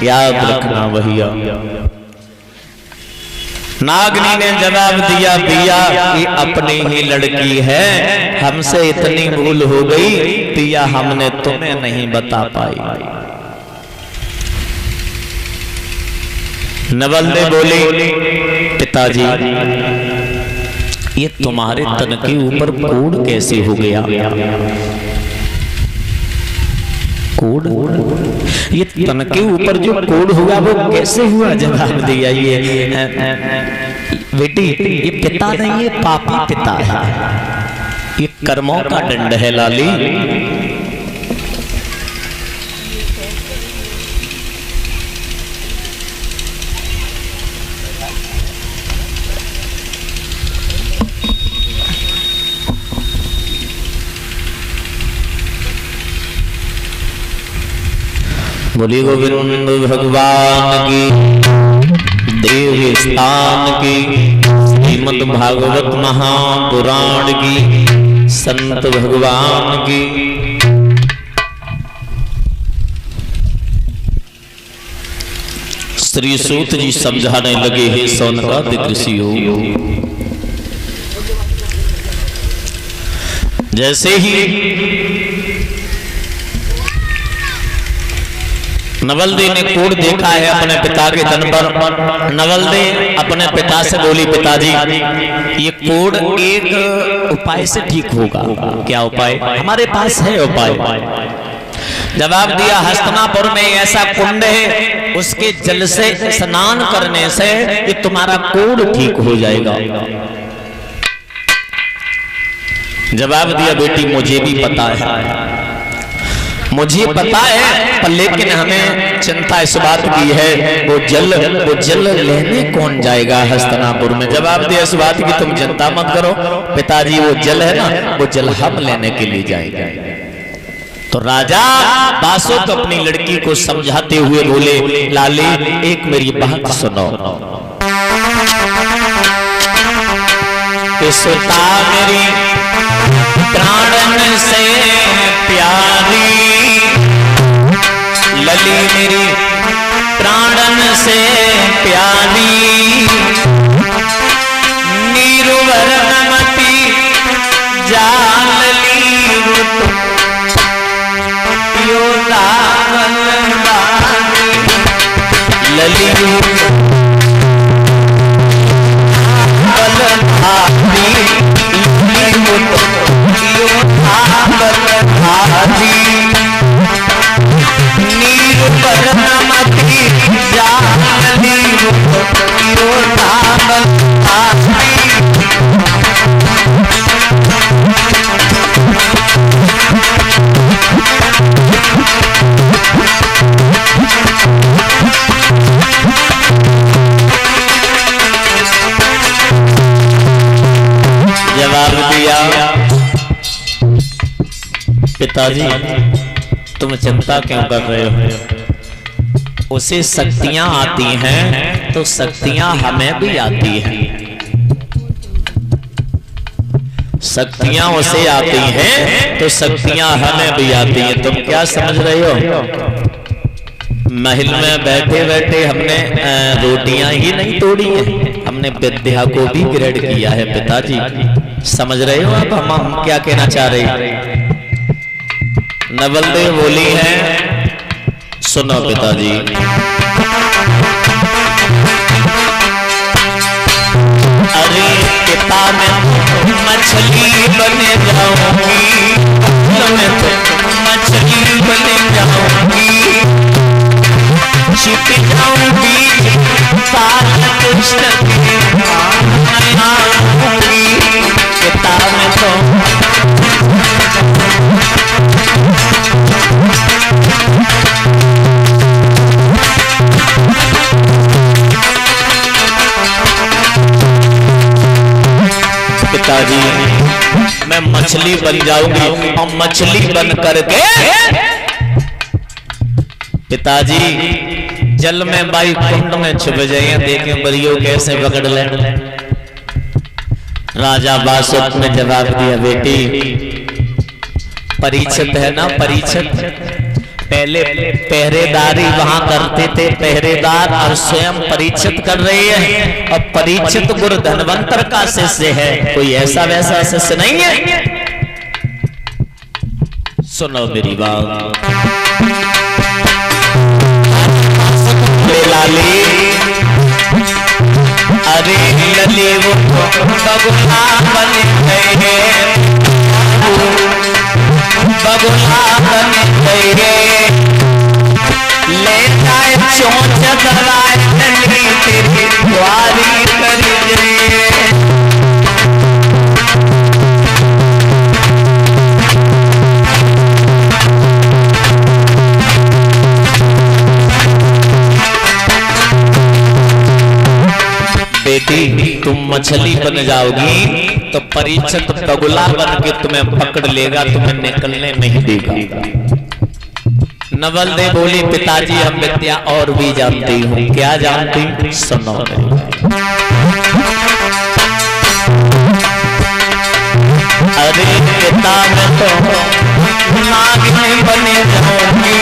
याद रखना भैया। नागनी ने जवाब दिया, पिया ये अपनी ही लड़की है, हमसे इतनी भूल हो गई पिया, हमने तुम्हें नहीं बता पाई। नवल ने बोली, पिताजी ये तुम्हारे तन के ऊपर कोड कैसे हो गया? कोड? ये तन के ऊपर जो कोड हुआ वो कैसे हुआ? जवाब दिया, ये बेटी ये पिता नहीं, ये पापी पिता है, ये कर्मों का दंड है लाली। बोली गोविंद भगवान की, देवी स्थान की, श्रीमद् भागवत महापुराण की, संत भगवान की। श्री सूत जी समझाने लगे, हे सौनकादि ऋषियों, जैसे ही नवलदे ने कोड देखा है अपने पिता के तन पर, नवलदे अपने पिता से बोली, पिताजी ये कोड एक उपाय से ठीक होगा। क्या उपाय? हमारे पास है उपाय। जवाब दिया, हस्तिनापुर में ऐसा कुंड है, उसके जल से स्नान करने से ये तुम्हारा कोड ठीक हो जाएगा। जवाब दिया, बेटी मुझे भी पता है, मुझे पता है, पर लेकिन हमें चिंता इस बात की है, वो जल लेने कौन जाएगा हस्तिनापुर में? जवाब दिया, इस बात की तुम चिंता मत करो पिताजी, वो जल है ना, वो जल हम लेने के लिए जाएंगे। तो राजा बासुक अपनी लड़की को समझाते हुए बोले, लाली एक मेरी बात सुनो, सुता मेरी प्राणन से प्यारी, लली मेरी प्राणन से प्यारी, नीरुवरनमती जालली यो दामन बानी, लली बलधारी यो दामन भारी, नीरुवरनमती जालली यो दामन भारी। जवाब दिया, पिताजी तुम चिंता क्यों कर रहे हो? उसे शक्तियां आती हैं तो शक्तियां हमें भी आती हैं, शक्तियां उसे आती हैं तो शक्तियां हमें भी आती हैं। तुम क्या समझ रहे हो? महल में बैठे बैठे हमने रोटियां ही नहीं तोड़ी हैं, हमने विद्या को भी ग्रहण किया है पिताजी। समझ रहे हो आप हम क्या कहना चाह रहे हैं? नवलदेव बोली है, सुनो पिताजी, अरे पिता मैं मछली बने जाऊंगी, मैं मछली बने जाऊंगी, छिप जाऊंगी कृष्ण पिता में तो पिताजी मैं मछली बन जाऊंगी और मछली बन करके पिताजी जल में बाई कुंड में छुप जाइए, देखें बरियो कैसे पकड़ ले। राजा बासुक ने जवाब दिया, बेटी परीक्षित है ना, परीक्षित पहले पहरेदारी वहां करते थे पहरेदार, और स्वयं परीक्षित कर रहे हैं। और परीक्षित गुरु धनवंतर का शिष्य है, कोई ऐसा वैसा शिष्य नहीं है। सुनो मेरी बात, लाली अरे लली वो बगुला बन गए, बगुला बन गए, ले जाए चोंच दराए नली तेरी द्वारी कर गए। बेटी तुम मछली बन जाओगी तो परीक्षित बगुला बन के तुम्हें पकड़ लेगा, तुम्हें निकलने नहीं देगा। नवल दे बोली पिताजी हम विद्या और भी जानती हूँ। क्या जानती? सुनो। अरे पिता मैं तो नागिन बने जाऊंगी,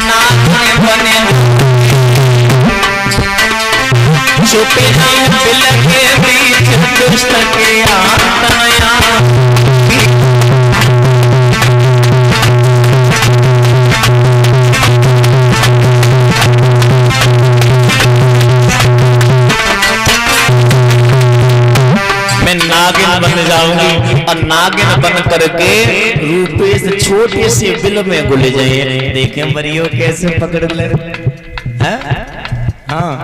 नागिन बने छुपे बिल के बीच दुष्ट के आतया। मैं नागिन बन जाऊंगी और नागिन बन करके रूपे से छोटे से बिल में घुल जाए। देखें मरियो कैसे पकड़ ले। हाँ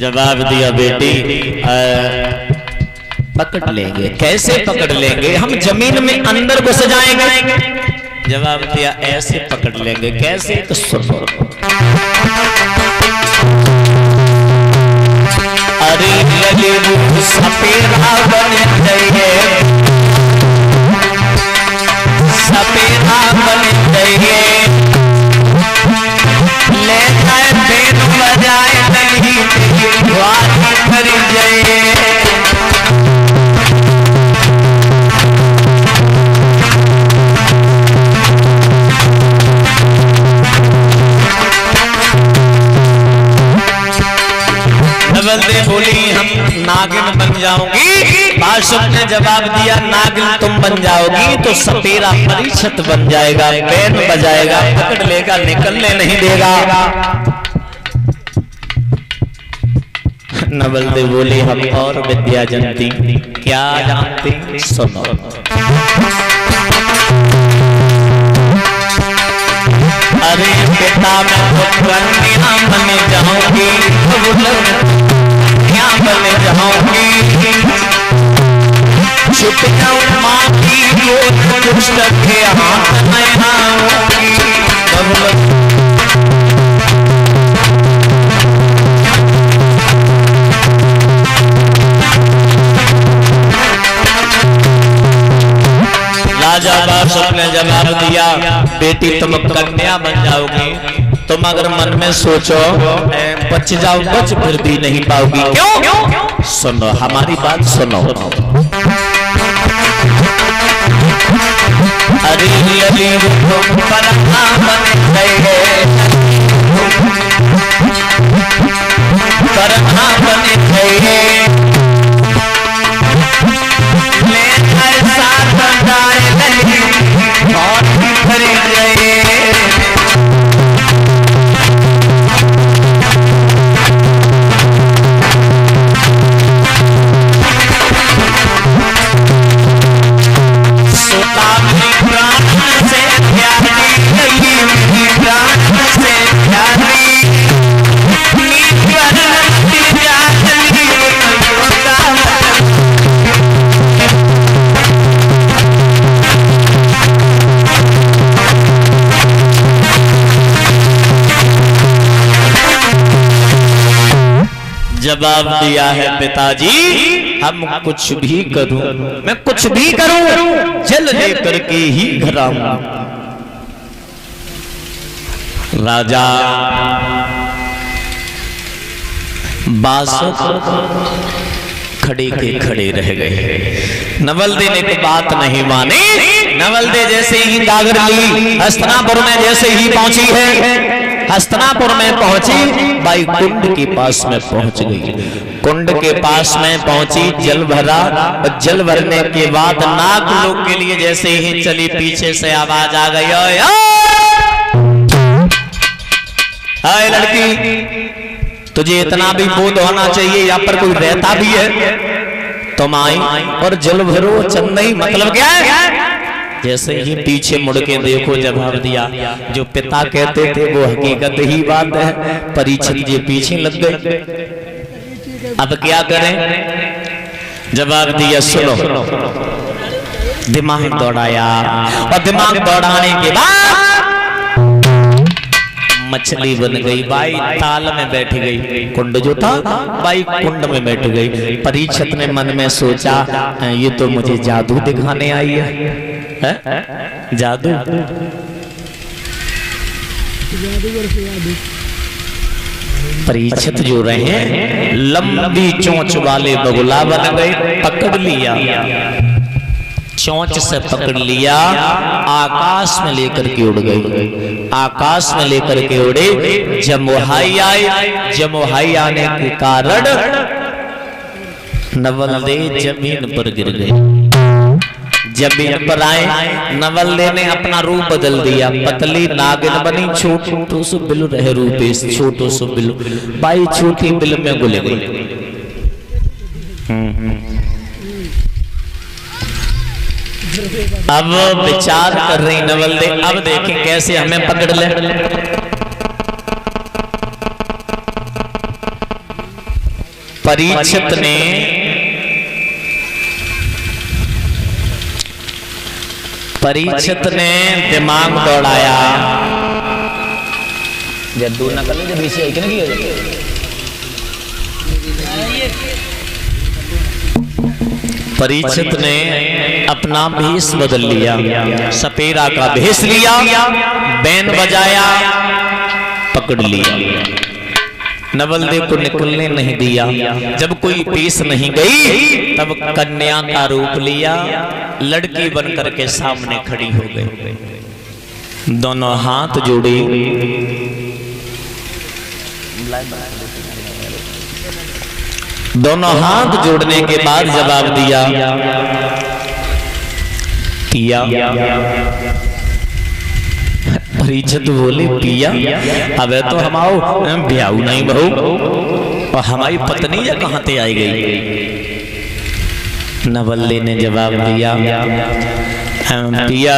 जवाब दिया बेटी पकड़ लेंगे। कैसे पकड़ लेंगे? हम जमीन में अंदर घुस जाएंगे। जवाब दिया ऐसे पकड़ लेंगे। कैसे? तो सुनो। अरे लगे वो सपेरा बन जाइए, सपेरा बन जाइए, ले जाए बेन बजाए नहीं वारी कर जाए। नवल बोली हम नागिन बन जाऊंगी। बादशाह ने जवाब दिया नागिन तुम बन जाओगी तो सपेरा परीक्षित बन जाएगा, बैन बजाएगा, पकड़ लेगा, निकलने नहीं देगा। नवल दे बोली हम और विद्या जानती। क्या जानती? सुनो। अरे पिता मैं तो कन्या बन जाऊंगी, कन्या बन जाऊंगी, छुप जाऊं माँ की गोद दुष्ट के हाथ में आऊंगी। राजा बादशाह ने जवाब दिया बेटी तुम कन्या बन जाओगी। तुम अगर मन में सोचो बच जाओ, बच फिर भी नहीं पाओगी। क्यों? सुनो हमारी बात सुनो। अरे अरे परहा बन गए, परहा बन गए, ले साथ डाले नहीं और भर गए। जवाब दिया है पिताजी हम कुछ भी करूं, मैं कुछ भी करूं जल लेकर के ही घर आऊंगा। राजा बासुक खड़े के खड़े रह गए। नवलदे ने कोई बात नहीं मानी। नवलदे जैसे ही गागर ली, हस्तिनापुर में जैसे ही पहुंची है, हस्तिनापुर में पहुंची, बाई कुंड के पास में पहुंच गई। कुंड के पास में पहुंची, जल भरा, और जल भरने के बाद नाग लोग के लिए जैसे ही चली, पीछे से आवाज आ गई, ओए हाय लड़की, तुझे इतना भी बोध होना चाहिए, यहाँ पर कोई रहता भी है, तुम आई और जल भरो चंदई, मतलब क्या है? जैसे ही पीछे मुड़ के देखो, जवाब दिया जो पिता कहते थे वो हकीकत ही बात है। परीक्षित जी पीछे लग गए, अब क्या करें? जवाब दिया सुनो। दिमाग दौड़ाया, और दिमाग दौड़ाने के बाद मछली बन गई। बाई ताल में बैठ गई, कुंड जो था बाई कुंड में बैठ गई। परीक्षित ने मन में सोचा, ये तो मुझे जादू दिखाने आई है, जादू। परीक्षित जो रहे लंबी चोंच वाले बगुला बन गए, पकड़ लिया, चोंच से पकड़ लिया, आकाश में लेकर के उड़ गई। आकाश में लेकर के उड़े, जमुहाई आए, जमुहाई आने के कारण नवलदे जमीन पर गिर गए। जमीन पर आए, नवलदे ने अपना रूप बदल दिया, पतली नागिन बनी, छोटू सो बिल रहे रूपेश, छोटू सो बिल, बाई छोटी बिल में घुल गई। अब विचार कर रही नवलदे, अब देखें कैसे हमें पकड़ ले। परीक्षित ने दिमाग दौड़ाया, जद्दू न कर ले, जब इसे एक नहीं किया। परीक्षित ने अपना भेष बदल लिया, सपेरा का भेष लिया, बैन बजाया, पकड़ लिया। नवलदे को निकलने नहीं दिया। जब कोई पेश नहीं गई, तब कन्या का रूप लिया, लड़की बनकर के सामने खड़ी हो गई। दोनों हाथ जोड़े, दोनों हाथ जोड़ने के बाद जवाब दिया, पिया। परीक्षित बोले, पिया अब तो हम आओ ब्याऊ नहीं बहू, और हमारी पत्नी या कहाँ से आई गई? नवलदे ने जवाब दिया, पिया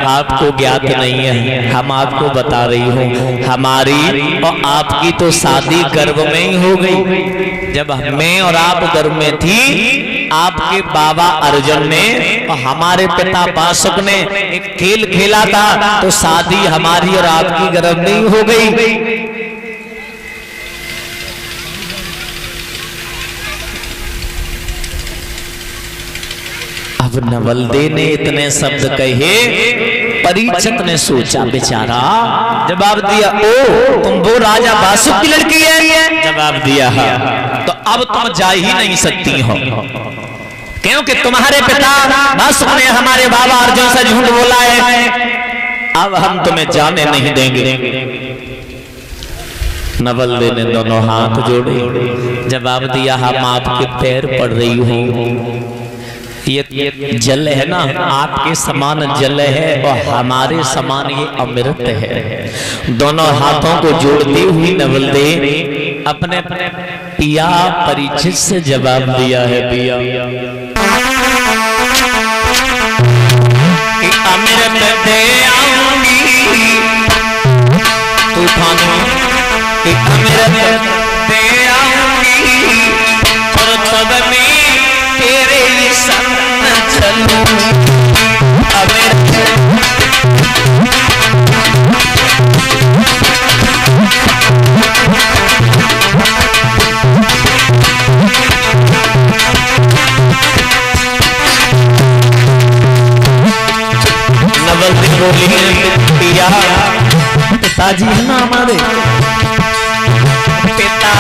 आपको ज्ञात नहीं है, हम आपको बता रही हूँ, हमारी और आपकी तो शादी गर्भ में ही हो गई। जब मैं और आप गर्भ में थी, आपके बाबा अर्जुन ने और हमारे पिता बासुक ने एक खेल खेला था, तो शादी हमारी और आपकी गर्भ में ही हो गई। अब नवलदे ने इतने शब्द कहे, परीक्षित ने सोचा बेचारा, जवाब दिया, ओ तुम वो राजा बासुक की लड़की है? जवाब दिया हाँ। तो अब तुम जा ही नहीं सकती हो, क्योंकि तुम्हारे पिता बासुक ने हमारे बाबा अर्जुन से झूठ बोला है, अब हम तुम्हें जाने नहीं देंगे। नवलदे ने दोनों हाथ जोड़े, जवाब दिया, हम आपके पैर पड़ रही हूँ, ये जल है ना, आपके समान जल है और हमारे समान ये अमृत है। दोनों हाथों को जोड़ती हुई नवलदे अपने पिया परीक्षित से जवाब दिया है, पिया अमृत दे आऊंगी तूफानों, अमृत दे आऊंगी और तब में तेरे संग चलूं। नवलदे बोली, पिया पिताजी है ना हमारे, पिता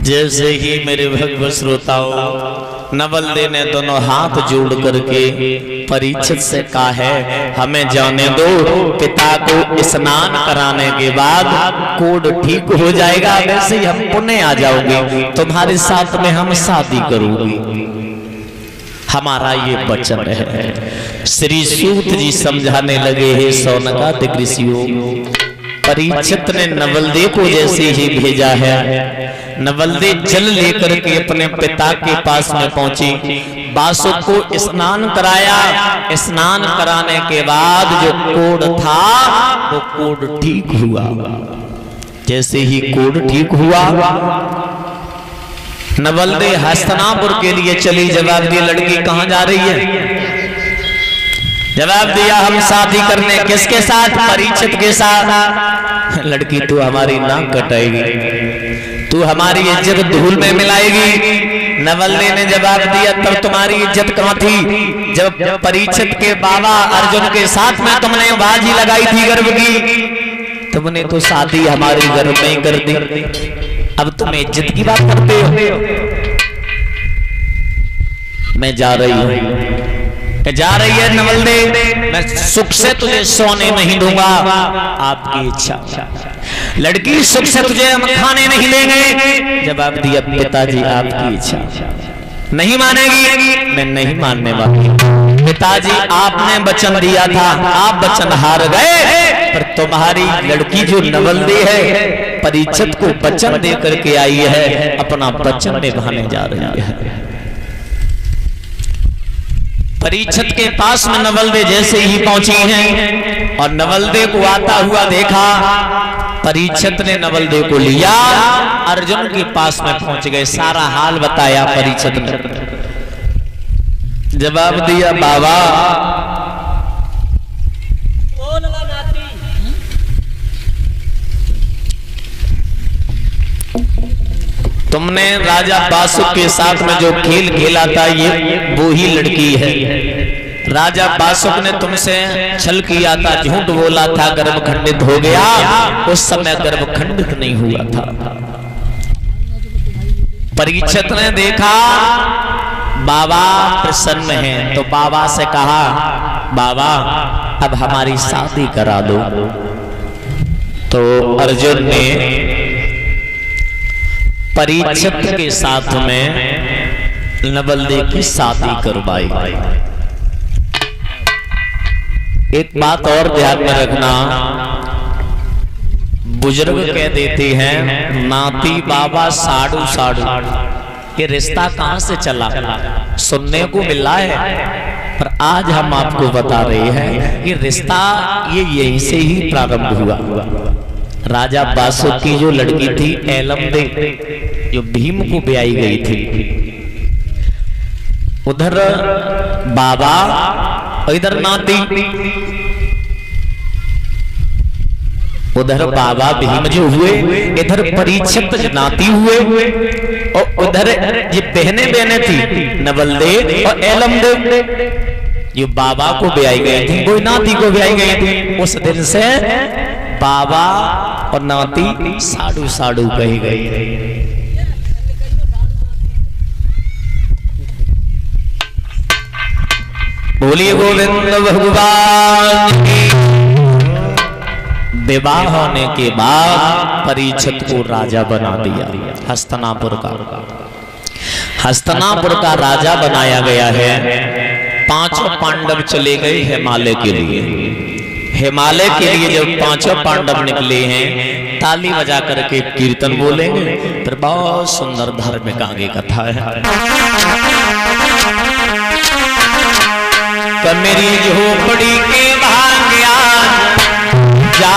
जैसे ही मेरे भगवत श्रोताओं नवल्दे ने दोनों हाथ जोड़ करके परीक्षित से कहा है हमें जाने दो, पिता को स्नान कराने के बाद कोड ठीक हो जाएगा, वैसे ही हम पुण्य आ जाओगे, तुम्हारे साथ में हम शादी करूंगी, हमारा ये वचन है। श्री सूत जी समझाने लगे हैं सौनकादिक ऋषियों, परीक्षित ने नवल्दे को जैसे ही भेजा है, नवल्दे जल लेकर के अपने पिता के पास में पहुंची, बासुक को स्नान कराया, स्नान कराने के बाद जो कोड था वो कोड ठीक हुआ। जैसे ही कोड ठीक हुआ नवल्दे हस्तिनापुर के लिए चली। जवाब दिया लड़की कहाँ जा रही है? जवाब दिया हम शादी करने। किसके साथ? परीक्षित के साथ। लड़की तू हमारी नाक कटाएगी, तू हमारी इज्जत धूल में मिलाएगी। नवल्दे ने जवाब दिया तब तुम्हारी इज्जत कहाँ थी जब परीक्षित के बाबा अर्जुन के साथ में तुमने बाजी लगाई थी गर्भ की, तुमने तो शादी हमारे घर में ही कर दी, अब तुम इज्जत की बात करते हो। मैं जा रही हूँ, जा रही है नवल्दे, मैं सुख से तुझे सोने नहीं दूंगा, आपकी इच्छा। लड़की सुख से तुझे हम खाने नहीं देंगे। जवाब दिया पिताजी आपकी इच्छा। नहीं मानेगी? मैं नहीं मानने वाली। पिताजी आपने वचन दिया था, आप वचन हार गए, पर तुम्हारी लड़की जो नवल्दे है परीक्षित को वचन दे करके आई है, अपना वचन निभाने जा रही है। परीक्षित के पास में नवल्दे जैसे ही पहुंची हैं और नवल्दे को आता हुआ देखा, परीक्षित ने नवल्दे को लिया, अर्जुन के पास में पहुंच गए, सारा हाल बताया परीक्षित ने। जवाब दिया बाबा तुमने राजा बासुक के साथ में जो खेल खेला था ये वो ही लड़की है। राजा बासुक ने तुमसे छल किया था, झूठ बोला था, गर्भ खंडित हो गया, उस समय गर्भ खंडित नहीं हुआ था। परीक्षित ने देखा बाबा प्रसन्न हैं, तो बाबा से कहा बाबा अब हमारी शादी करा दो। तो अर्जुन ने परीक्षित के साथ में नवल्दे की शादी करवाई। एक बात और ध्यान में रखना, बुजुर्ग कह देते हैं नाती बाबा साड़ू साड़ू, ये रिश्ता कहां से चला सुनने को मिला है, पर आज हम आपको बता रहे हैं कि रिश्ता ये यहीं से ही प्रारंभ हुआ। राजा बासुक की जो लड़की थी एलमदे, जो भीम को ब्याई गई थी, उधर बाबा इधर नाती, उधर बाबा भीम जो हुए, इधर परीक्षित नाती हुए, और उधर ये बहने बहने थी नवलदेव और एलमदेव, जो बाबा को ब्याई गई थी वो नाती को ब्याई गई थी। उस दिन से बाबा और नाती साड़ू साड़ू कही गई। बोलिए गोविंद भगवान की। विवाह होने के बाद परीक्षित को राजा बना दिया, हस्तिनापुर का राजा बनाया गया है। पांचों पांडव चले गए हिमालय के लिए। हिमालय के लिए जब पांचों पांडव निकले हैं, ताली बजा करके कीर्तन बोलेंगे, फिर बहुत सुंदर धार्मिक आगे कथा है। मेरी झोपड़ी के भाग्या जा